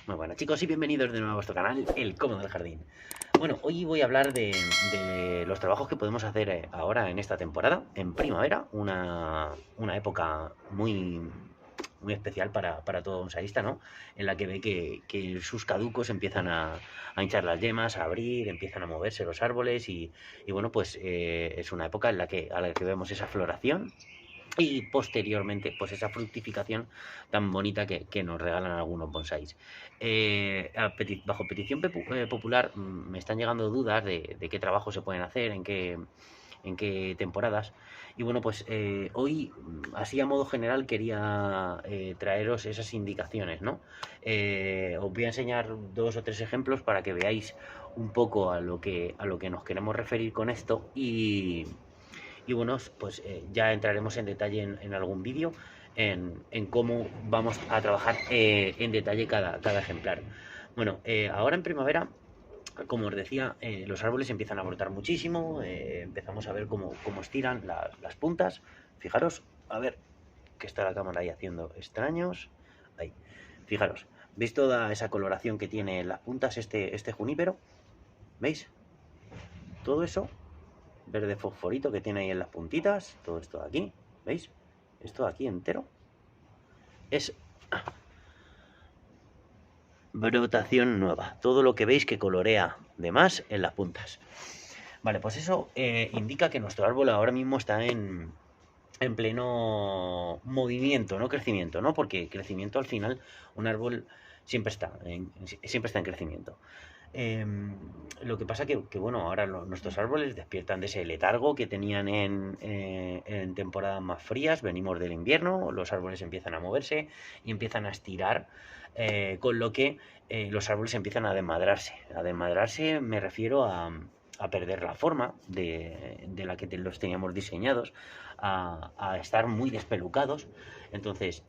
Muy buenas chicos y bienvenidos de nuevo a vuestro canal, El Cómodo del Jardín. Bueno, hoy voy a hablar de los trabajos que podemos hacer ahora en esta temporada, en primavera, una época muy especial para todo bonsaísta, ¿no? En la que ve que sus caducos empiezan a hinchar las yemas, a abrir, empiezan a moverse los árboles y bueno, pues es una época a la que vemos esa floración y posteriormente pues esa fructificación tan bonita que nos regalan algunos bonsáis. Bajo petición popular me están llegando dudas de qué trabajos se pueden hacer, en qué temporadas. Y bueno, pues hoy, así a modo general, quería traeros esas indicaciones, ¿no? Os voy a enseñar dos o tres ejemplos para que veáis un poco a lo que nos queremos referir con esto y bueno, pues ya entraremos en detalle en algún vídeo en cómo vamos a trabajar en detalle cada ejemplar. Bueno, ahora en primavera, como os decía, los árboles empiezan a brotar muchísimo, empezamos a ver cómo estiran las puntas. Fijaros, a ver, que está la cámara ahí haciendo extraños. Ahí, fijaros, ¿veis toda esa coloración que tiene en las puntas este junípero? ¿Veis? Todo eso verde fosforito que tiene ahí en las puntitas, todo esto de aquí, ¿veis? Esto de aquí entero es brotación nueva, todo lo que veis que colorea de más en las puntas. Vale, pues eso indica que nuestro árbol ahora mismo está en pleno movimiento, no crecimiento, ¿no? Porque crecimiento al final, un árbol siempre está en crecimiento. Eh, lo que pasa que bueno, ahora nuestros árboles despiertan de ese letargo que tenían en temporadas más frías, venimos del invierno, los árboles empiezan a moverse y empiezan a estirar, con lo que los árboles empiezan a desmadrarse. A desmadrarse me refiero a perder la forma de la que los teníamos diseñados, a estar muy despelucados. Entonces,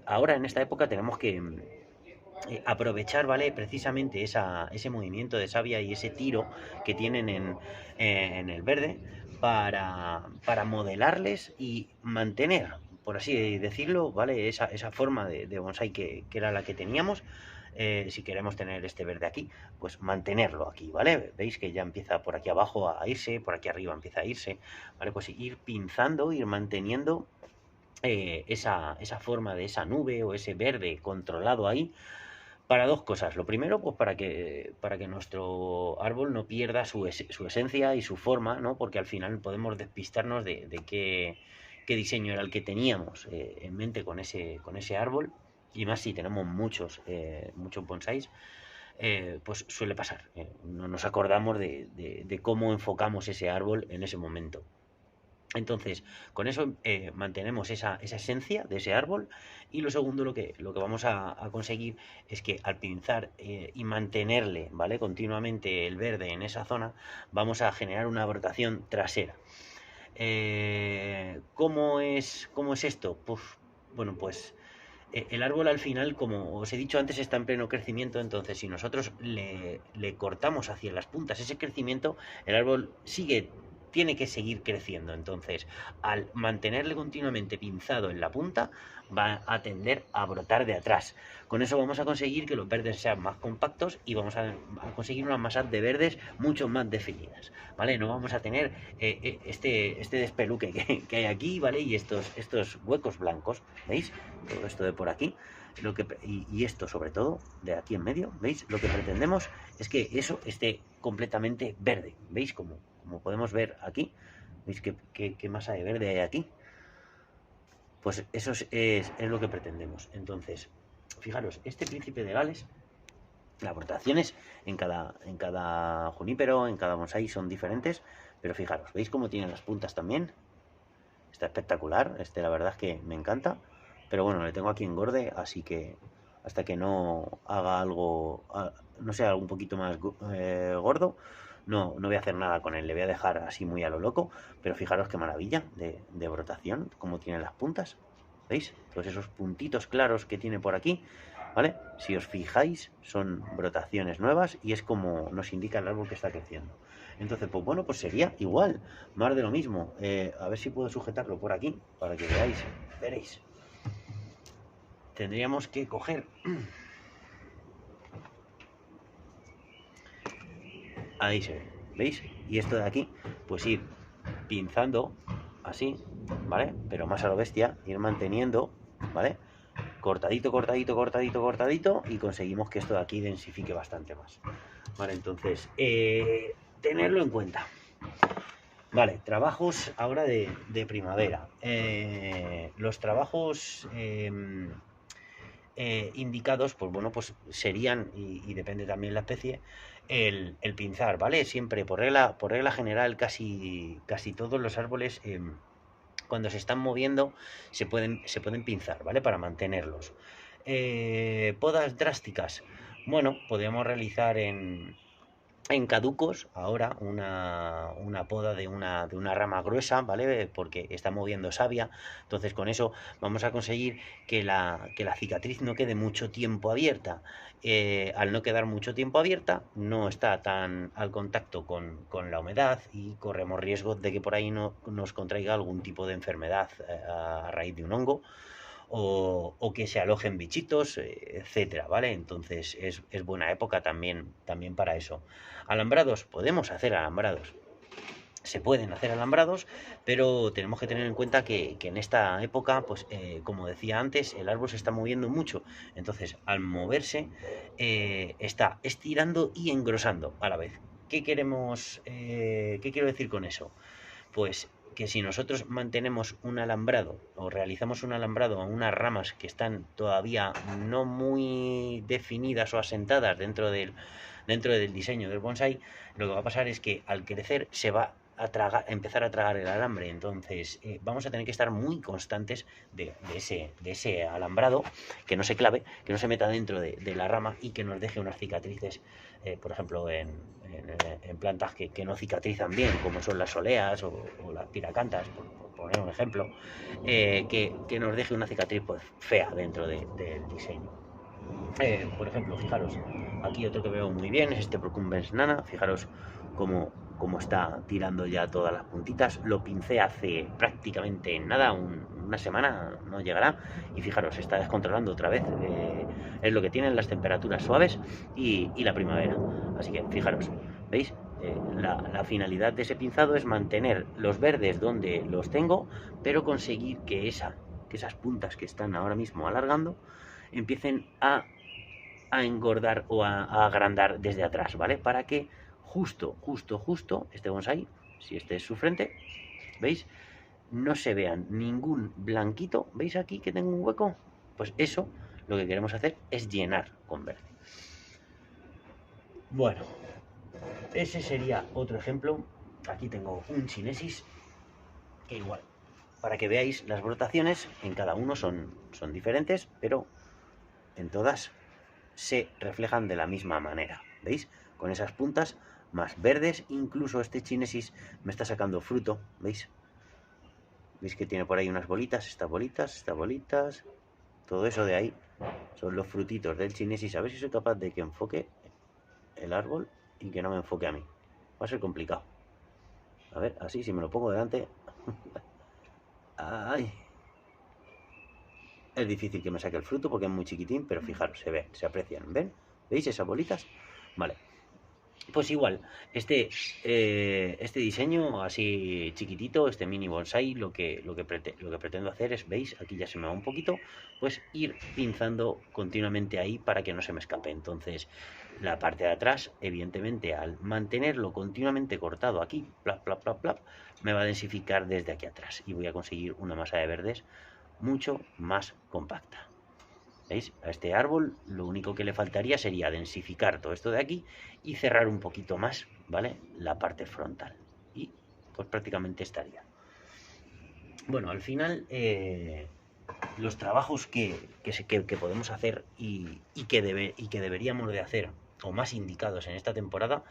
ahora en esta época tenemos que aprovechar, ¿vale? Precisamente ese movimiento de savia y ese tiro que tienen en el verde para modelarles y mantener, por así decirlo, ¿vale? Esa forma de bonsai que era la que teníamos. Si queremos tener este verde aquí, pues mantenerlo aquí, ¿vale? Veis que ya empieza por aquí abajo a irse, por aquí arriba empieza a irse, ¿vale? Pues ir pinzando, ir manteniendo esa forma de esa nube o ese verde controlado ahí para dos cosas. Lo primero, pues para que nuestro árbol no pierda su esencia y su forma, ¿no? Porque al final podemos despistarnos de qué diseño era el que teníamos en mente con ese árbol. Y más si tenemos muchos bonsáis, pues suele pasar. No nos acordamos de cómo enfocamos ese árbol en ese momento. Entonces, con eso mantenemos esa esencia de ese árbol y lo segundo, lo que vamos a conseguir es que al pinzar y mantenerle, ¿vale? Continuamente el verde en esa zona, vamos a generar una brotación trasera. ¿Cómo es esto? Pues, bueno, pues el árbol al final, como os he dicho antes, está en pleno crecimiento, entonces si nosotros le cortamos hacia las puntas ese crecimiento, el árbol tiene que seguir creciendo. Entonces, al mantenerle continuamente pinzado en la punta, va a tender a brotar de atrás. Con eso vamos a conseguir que los verdes sean más compactos y vamos a conseguir unas masas de verdes mucho más definidas, ¿vale? No vamos a tener este despeluque que hay aquí, ¿vale? Y estos huecos blancos, ¿veis? Todo esto de por aquí. Y esto sobre todo de aquí en medio, ¿veis? Lo que pretendemos es que eso esté completamente verde, ¿veis? Como podemos ver aquí, ¿veis qué masa de verde hay aquí? Pues eso es lo que pretendemos. Entonces, fijaros, este príncipe de Gales, las brotaciones en cada junípero, en cada bonsai son diferentes, pero fijaros, ¿veis cómo tienen las puntas también? Está espectacular, la verdad es que me encanta, pero bueno, le tengo aquí engorde, así que hasta que no haga algo, no sea un poquito más gordo, no voy a hacer nada con él, le voy a dejar así muy a lo loco, pero fijaros qué maravilla de brotación, cómo tiene las puntas, ¿veis? Todos esos puntitos claros que tiene por aquí, ¿vale? Si os fijáis, son brotaciones nuevas y es como nos indica el árbol que está creciendo. Entonces, pues bueno, pues sería igual, más de lo mismo. A ver si puedo sujetarlo por aquí para que veáis. Veréis. Tendríamos que coger Ahí se ve, ¿veis? Y esto de aquí, pues ir pinzando así, ¿vale? Pero más a lo bestia, ir manteniendo, ¿vale? Cortadito, cortadito, cortadito, cortadito, y conseguimos que esto de aquí densifique bastante más. Vale, entonces, tenerlo en cuenta. Vale, trabajos ahora de primavera. Los trabajos indicados, pues bueno, pues serían, y depende también la especie, el pinzar, ¿vale? Siempre, por regla general, casi todos los árboles, cuando se están moviendo, se pueden pinzar, ¿vale? Para mantenerlos. Podas drásticas. Bueno, podemos realizar en caducos ahora una poda de una rama gruesa, ¿vale? Porque está moviendo savia. Entonces con eso vamos a conseguir que la cicatriz no quede mucho tiempo abierta. Al no quedar mucho tiempo abierta, no está tan al contacto con la humedad y corremos riesgo de que por ahí no nos contraiga algún tipo de enfermedad a raíz de un hongo. O que se alojen bichitos, etcétera, ¿vale? Entonces es buena época también para eso. Alambrados, podemos hacer alambrados. Se pueden hacer alambrados, pero tenemos que tener en cuenta que en esta época, pues como decía antes, el árbol se está moviendo mucho. Entonces, al moverse, está estirando y engrosando a la vez. ¿Qué quiero decir con eso? Pues que si nosotros mantenemos un alambrado o realizamos un alambrado a unas ramas que están todavía no muy definidas o asentadas dentro del diseño del bonsai, lo que va a pasar es que al crecer se va a empezar a tragar el alambre. Entonces vamos a tener que estar muy constantes de ese alambrado, que no se clave, que no se meta dentro de la rama y que nos deje unas cicatrices, por ejemplo, en plantas que no cicatrizan bien, como son las soleas o las piracantas, por poner un ejemplo, que nos deje una cicatriz pues, fea dentro del diseño. Por ejemplo, fijaros, aquí otro que veo muy bien es este Procumbens nana. Fijaros cómo está tirando ya todas las puntitas. Lo pincé hace prácticamente nada, una semana, no llegará. Y fijaros, se está descontrolando otra vez. Es lo que tienen las temperaturas suaves y la primavera. Así que fijaros, ¿veis? La finalidad de ese pinzado es mantener los verdes donde los tengo, pero conseguir que esas puntas que están ahora mismo alargando empiecen a engordar o a agrandar desde atrás, ¿vale? Para que justo este bonsai, si este es su frente, ¿veis? No se vean ningún blanquito. ¿Veis aquí que tengo un hueco? Pues eso lo que queremos hacer es llenar con verde. Bueno, ese sería otro ejemplo. Aquí tengo un chinesis que igual, para que veáis las brotaciones, en cada uno son diferentes, pero en todas se reflejan de la misma manera, ¿veis? Con esas puntas más verdes, incluso este chinesis me está sacando fruto, ¿veis? ¿Veis que tiene por ahí unas bolitas? Estas bolitas, todo eso de ahí son los frutitos del chinesis. A ver si soy capaz de que enfoque el árbol y que no me enfoque a mí. Va a ser complicado. A ver, así, si me lo pongo delante... ¡Ay! Es difícil que me saque el fruto porque es muy chiquitín, pero fijaros, se ve, se aprecian. ¿Ven? ¿Veis esas bolitas? Vale. Pues igual, este diseño así chiquitito, este mini bonsai, lo que pretendo hacer es, ¿veis? Aquí ya se me va un poquito, pues ir pinzando continuamente ahí para que no se me escape. Entonces, la parte de atrás, evidentemente, al mantenerlo continuamente cortado aquí, plap, plap, plap, plap, me va a densificar desde aquí atrás y voy a conseguir una masa de verdes mucho más compacta. ¿Veis? A este árbol lo único que le faltaría sería densificar todo esto de aquí y cerrar un poquito más, ¿vale? La parte frontal. Y pues prácticamente estaría. Bueno, al final los trabajos que podemos hacer y que deberíamos de hacer, o más indicados en esta temporada,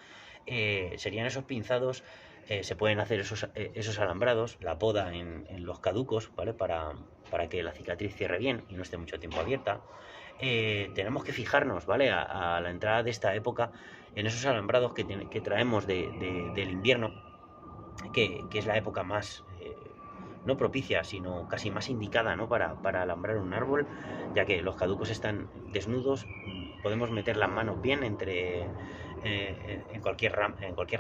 serían esos pinzados. Se pueden hacer esos alambrados, la poda en los caducos, ¿vale? Para que la cicatriz cierre bien y no esté mucho tiempo abierta. Tenemos que fijarnos, ¿vale? A la entrada de esta época en esos alambrados que traemos del invierno, que es la época más, no propicia, sino casi más indicada, ¿no? Para alambrar un árbol, ya que los caducos están desnudos, podemos meter las manos bien en cualquier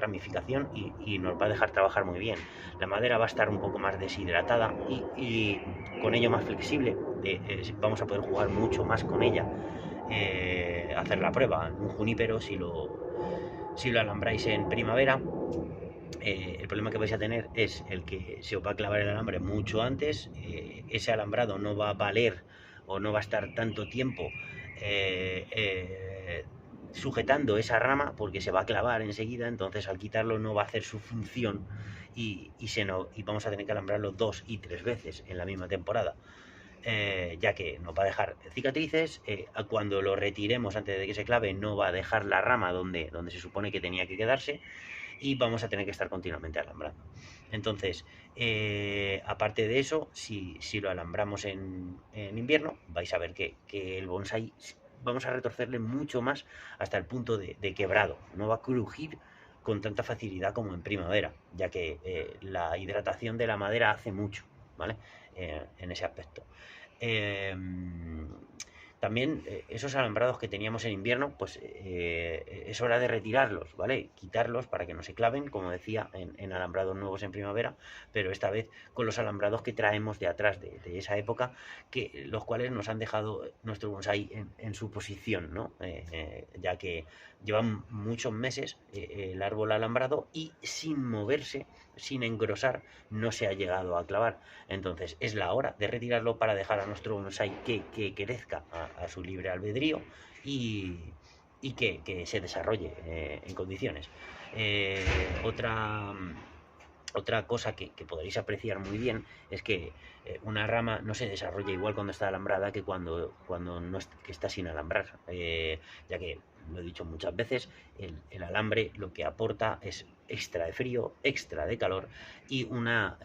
ramificación y nos va a dejar trabajar muy bien. La madera va a estar un poco más deshidratada y con ello más flexible. Vamos a poder jugar mucho más con ella. Hacer la prueba. Un junípero, si lo alambráis en primavera, el problema que vais a tener es el que se os va a clavar el alambre mucho antes. Ese alambrado no va a valer o no va a estar tanto tiempo sujetando esa rama porque se va a clavar enseguida. Entonces al quitarlo no va a hacer su función y vamos a tener que alambrarlo 2 y 3 veces en la misma temporada. Ya que nos va a dejar cicatrices. Cuando lo retiremos antes de que se clave, no va a dejar la rama donde se supone que tenía que quedarse, y vamos a tener que estar continuamente alambrando. Entonces, aparte de eso, si lo alambramos en invierno, vais a ver que el bonsai vamos a retorcerle mucho más hasta el punto de quebrado. No va a crujir con tanta facilidad como en primavera, ya que la hidratación de la madera hace mucho, ¿vale? En ese aspecto. También esos alambrados que teníamos en invierno, pues es hora de retirarlos, ¿vale? Quitarlos para que no se claven, como decía, en alambrados nuevos en primavera, pero esta vez con los alambrados que traemos de atrás de esa época, los cuales nos han dejado nuestro bonsai en su posición, ¿no? Ya que llevan muchos meses el árbol alambrado y sin moverse, sin engrosar, no se ha llegado a clavar. Entonces es la hora de retirarlo para dejar a nuestro bonsai que crezca a su libre albedrío y que se desarrolle en condiciones. Otra cosa que podréis apreciar muy bien es que una rama no se desarrolla igual cuando está alambrada que cuando no que está sin alambrar, ya que, lo he dicho muchas veces, el alambre lo que aporta es extra de frío, extra de calor y una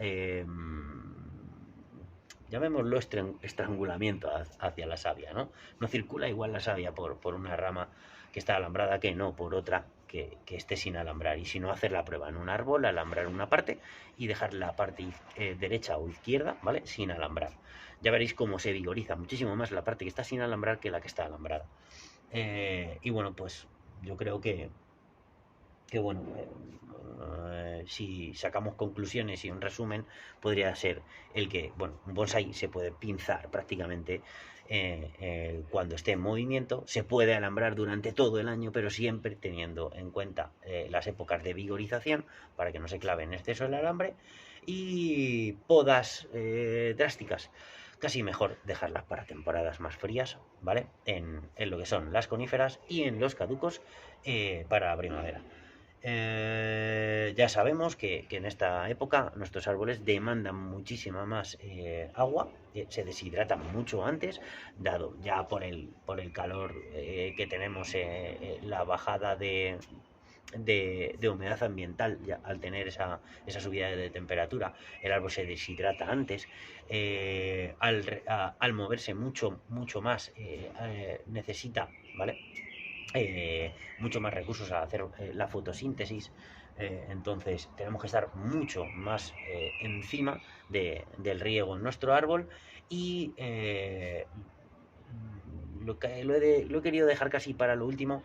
llamémoslo estrangulamiento hacia la savia, ¿no? No circula igual la savia por una rama que está alambrada que no por otra que esté sin alambrar. Y si no, hacer la prueba en un árbol, alambrar una parte y dejar la parte derecha o izquierda, ¿vale? Sin alambrar. Ya veréis cómo se vigoriza muchísimo más la parte que está sin alambrar que la que está alambrada. Y bueno, pues yo creo que bueno, si sacamos conclusiones y un resumen, podría ser el que, bueno, un bonsai se puede pinzar prácticamente cuando esté en movimiento, se puede alambrar durante todo el año, pero siempre teniendo en cuenta las épocas de vigorización para que no se clave en exceso el alambre, y podas drásticas. Casi mejor dejarlas para temporadas más frías, ¿vale? En lo que son las coníferas y en los caducos para la primavera. Ya sabemos que en esta época nuestros árboles demandan muchísima más agua, se deshidratan mucho antes, dado ya por el calor que tenemos, la bajada de humedad ambiental. Ya, al tener esa subida de temperatura, el árbol se deshidrata antes. Al moverse mucho más, necesita, ¿vale? Mucho más recursos a hacer la fotosíntesis. Entonces tenemos que estar mucho más encima del riego en nuestro árbol, y lo he querido dejar casi para lo último,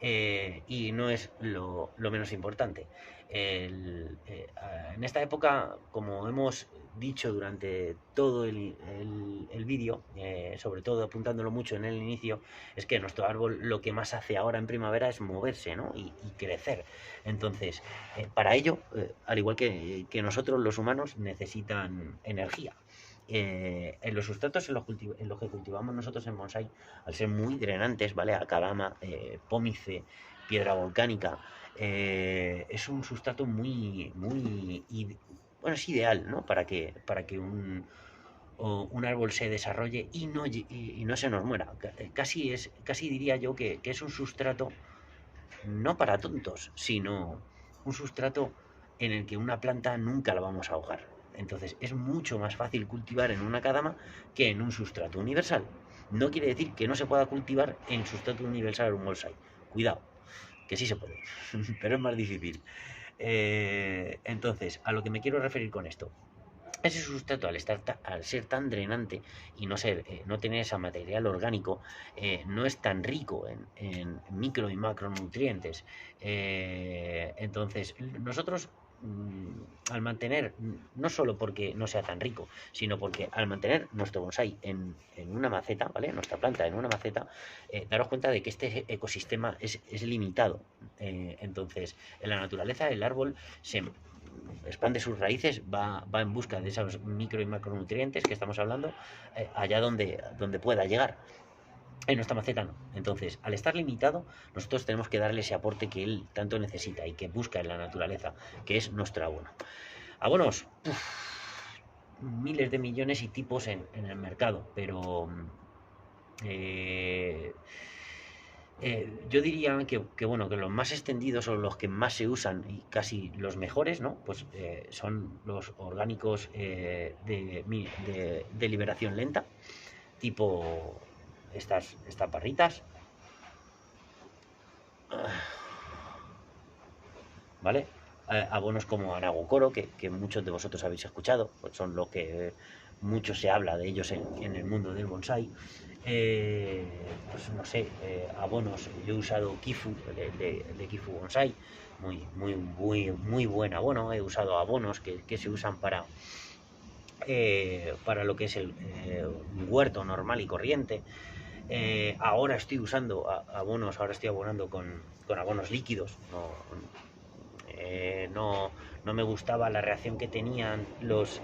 y no es lo menos importante. En esta época, como hemos dicho durante todo el vídeo, sobre todo apuntándolo mucho en el inicio, es que nuestro árbol lo que más hace ahora en primavera es moverse, ¿no? y crecer. Entonces, para ello, al igual que nosotros los humanos, necesitan energía. En los sustratos en los que cultivamos nosotros en bonsai, al ser muy drenantes, ¿vale? Akadama, pómice, piedra volcánica, es un sustrato muy, bueno, es ideal, ¿no? Para que un árbol se desarrolle y no se nos muera. Casi diría yo que es un sustrato no para tontos, sino un sustrato en el que una planta nunca la vamos a ahogar. Entonces es mucho más fácil cultivar en una akadama que en un sustrato universal. No quiere decir que no se pueda cultivar en sustrato universal un bonsai. Cuidado, que sí se puede, pero es más difícil. Entonces, a lo que me quiero referir con esto ese sustrato al ser tan drenante y no tener ese material orgánico, no es tan rico en micro y macronutrientes. Entonces, nosotros al mantener, no solo porque no sea tan rico, sino porque al mantener nuestro bonsai en una maceta, ¿vale? Nuestra planta en una maceta, daros cuenta de que este ecosistema es limitado. Entonces, en la naturaleza el árbol se expande sus raíces, va en busca de esos micro y macronutrientes que estamos hablando, allá donde pueda llegar. En nuestra maceta no. Entonces, al estar limitado, nosotros tenemos que darle ese aporte que él tanto necesita y que busca en la naturaleza, que es nuestro abono. Abonos, miles de millones y tipos en el mercado, pero yo diría bueno, que los más extendidos o los que más se usan y casi los mejores, ¿no? Pues son los orgánicos de liberación lenta, tipo estas barritas, ¿vale? Abonos como Anagocoro, que muchos de vosotros habéis escuchado, pues son lo que mucho se habla de ellos en el mundo del bonsai. Pues no sé, abonos, yo he usado Kifu, de Kifu Bonsai, muy buen abono. He usado abonos que se usan para lo que es un huerto normal y corriente. Ahora estoy usando abonos, ahora estoy abonando con abonos líquidos. No me gustaba la reacción que tenían los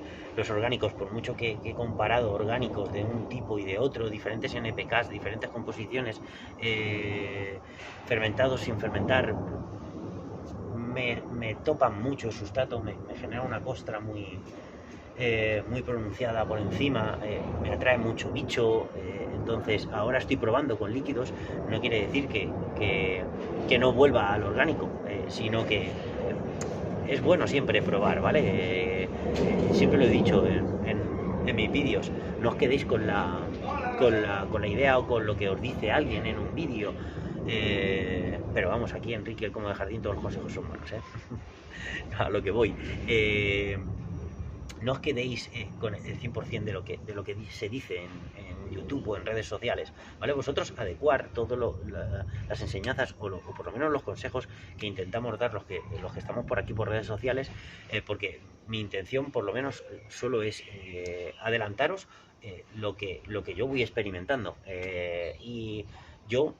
orgánicos, por mucho que he comparado orgánicos de un tipo y de otro, diferentes NPKs, diferentes composiciones, fermentados sin fermentar, me topan mucho el sustrato, me genera una costra muy pronunciada por encima, me atrae mucho bicho. Entonces ahora estoy probando con líquidos. No quiere decir que no vuelva al orgánico, sino que es bueno siempre probar, ¿vale? Siempre lo he dicho en mis vídeos, no os quedéis con la idea o con lo que os dice alguien en un vídeo. Pero vamos, aquí Enrique, el Como de Jardín, todos los consejos son buenos, ¿eh? A lo que voy. No os quedéis con el 100% de lo que se dice en YouTube o en redes sociales, ¿vale? Vosotros adecuar todas las enseñanzas o por lo menos los consejos que intentamos dar los que estamos por aquí por redes sociales, porque mi intención por lo menos solo es adelantaros lo que yo voy experimentando. Y yo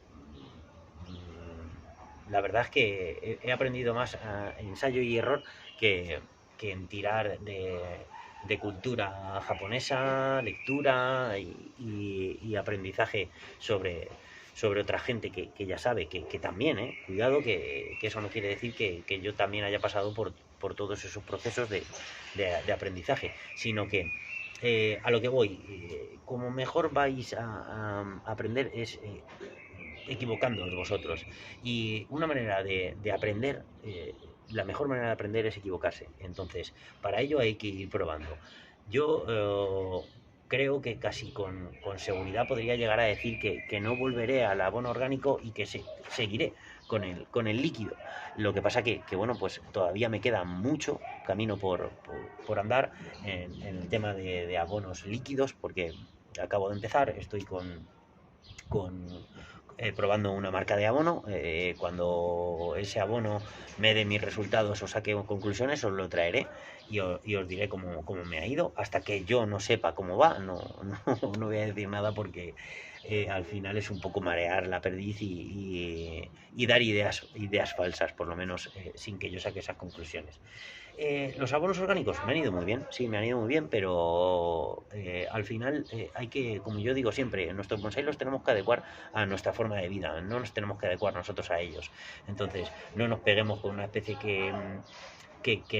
la verdad es que he aprendido más a ensayo y error que en tirar de cultura japonesa, lectura y aprendizaje sobre otra gente que ya sabe, que también, cuidado, que eso no quiere decir que yo también haya pasado por todos esos procesos de aprendizaje, sino que a lo que voy, como mejor vais a aprender es equivocándoos vosotros. Y una manera de aprender, la mejor manera de aprender es equivocarse. Entonces, para ello hay que ir probando. Yo creo que casi con seguridad podría llegar a decir que no volveré al abono orgánico y que seguiré con el líquido. Lo que pasa bueno, pues todavía me queda mucho camino por andar en el tema de abonos líquidos, porque acabo de empezar, estoy con probando una marca de abono. Cuando ese abono me dé mis resultados o saque conclusiones, os lo traeré y os diré cómo me ha ido. Hasta que yo no sepa cómo va, no voy a decir nada, porque al final es un poco marear la perdiz y dar ideas falsas, por lo menos, sin que yo saque esas conclusiones. Los abonos orgánicos me han ido muy bien, sí, me han ido muy bien, pero al final hay que, como yo digo siempre, en nuestros bonsai los tenemos que adecuar a nuestra forma de vida, no nos tenemos que adecuar nosotros a ellos. Entonces, no nos peguemos con una especie que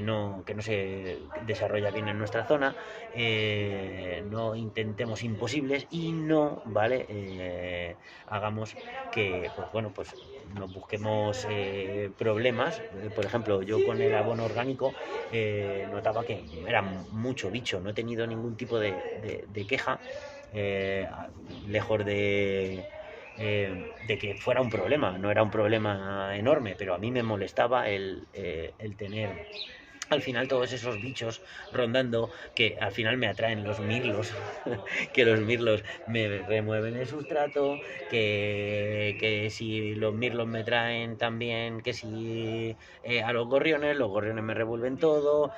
no se desarrolla bien en nuestra zona, no intentemos imposibles y no, ¿vale? Hagamos que, pues bueno, pues nos busquemos problemas. Por ejemplo, yo con el abono orgánico notaba que era mucho bicho, no he tenido ningún tipo de queja, lejos de que fuera un problema. No era un problema enorme, pero a mí me molestaba el tener al final todos esos bichos rondando, que al final me atraen los mirlos, que los mirlos me remueven el sustrato, que si los mirlos me traen también, que si a los gorriones me revuelven todo,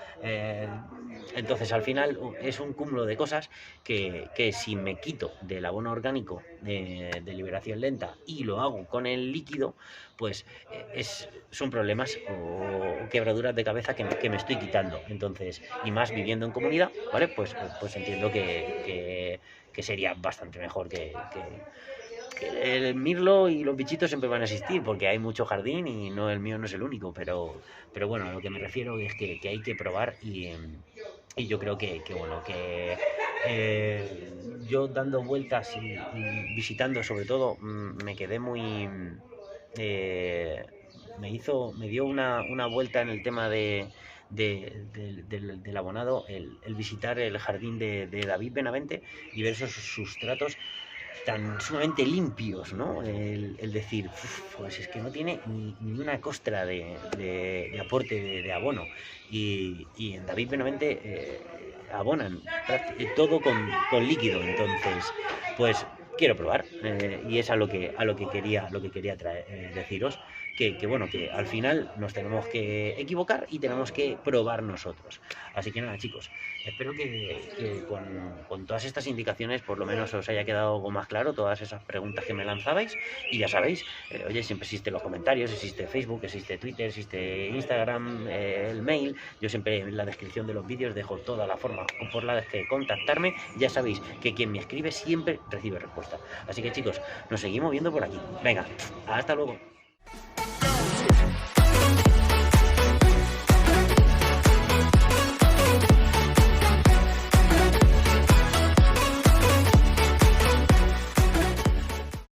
entonces al final es un cúmulo de cosas que si me quito del abono orgánico de liberación lenta y lo hago con el líquido, pues son problemas o quebraduras de cabeza que me estoy quitando. Entonces, y más viviendo en comunidad, ¿vale? Pues entiendo que sería bastante mejor que el mirlo y los bichitos siempre van a existir, porque hay mucho jardín y no el mío no es el único, pero bueno, a lo que me refiero es que hay que probar y yo creo bueno, que yo dando vueltas y visitando sobre todo, me quedé muy... eh, me dio una vuelta en el tema del abonado, el visitar el jardín de David Benavente y ver esos sustratos tan sumamente limpios, ¿no? El decir, pues es que no tiene ni una costra de aporte de abono. Y en David Benavente abonan todo con líquido, entonces, pues quiero probar. Y es a lo que quería deciros. Bueno, que al final nos tenemos que equivocar y tenemos que probar nosotros. Así que nada, chicos, espero que con todas estas indicaciones por lo menos os haya quedado algo más claro, todas esas preguntas que me lanzabais. Y ya sabéis, oye, siempre existen los comentarios, existe Facebook, existe Twitter, existe Instagram, el mail. Yo siempre en la descripción de los vídeos dejo toda la forma por la que contactarme. Ya sabéis que quien me escribe siempre recibe respuesta. Así que chicos, nos seguimos viendo por aquí. Venga, hasta luego.